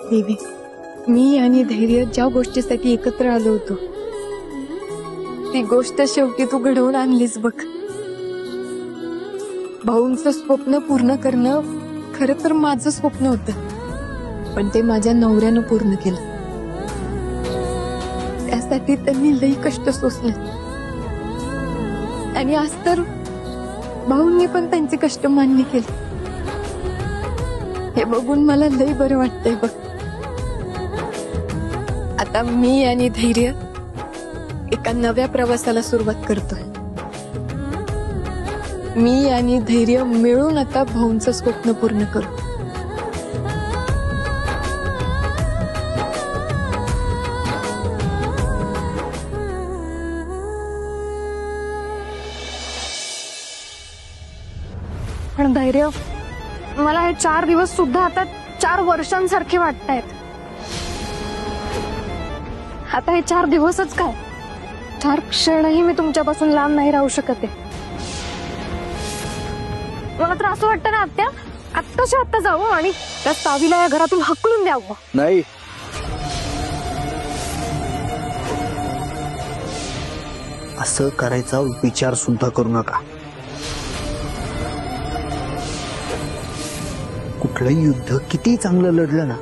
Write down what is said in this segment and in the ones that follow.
देवी, मी आणि धैर्य ज्या गोष्टीसाठी एकत्र आलो होतो ती गोष्ट शेवटी तू घडवून आणलीस बघ. भाऊंचं स्वप्न पूर्ण करणं खरं तर माझं स्वप्न होतं, पण ते माझ्या नवऱ्यानं पूर्ण केलं. त्यासाठी त्यांनी लई कष्ट सोसले आणि आज तर भाऊंनी पण त्यांचे कष्ट मान्य केले. हे बघून मला लई बरं वाटतंय बघ. आता मी आणि धैर्य एका नव्या प्रवासाला सुरुवात करतोय. मी आणि धैर्य मिळून आता भाऊंचं स्वप्न पूर्ण करू. पण धैर्य, मला हे 4 दिवस सुद्धा आता 4 वर्षांसारखे वाटतायत. आता हे 4 दिवसच काय, 4 क्षणही मी तुमच्यापासून लांब नाही राहू शकत आहे. मला तर असं वाटतं ना आत्या, आत्ताच्या आत्ता जावं आणि त्या सावीला या घरातून हकलून द्यावं. नाही, असं करायचा विचार सुद्धा करू नका. कुठलंही युद्ध किती चांगलं लढलं ना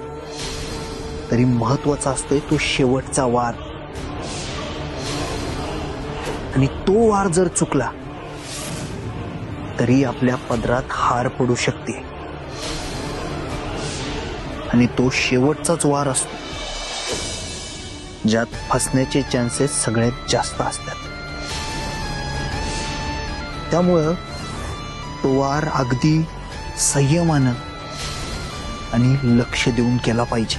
तरी महत्वाचा असतोय तो शेवटचा वार. आणि तो वार जर चुकला तरी आपल्या पदरात हार पडू शकते. आणि तो शेवटचाच वार असतो ज्यात फसण्याचे चान्सेस सगळ्यात जास्त असतात. त्यामुळं तो वार अगदी संयमानं आणि लक्ष देऊन केला पाहिजे.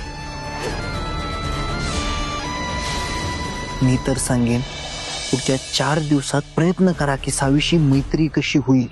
मी तर सांगेन, पुढच्या 4 दिवसात प्रयत्न करा की सावीशी मैत्री कशी होईल.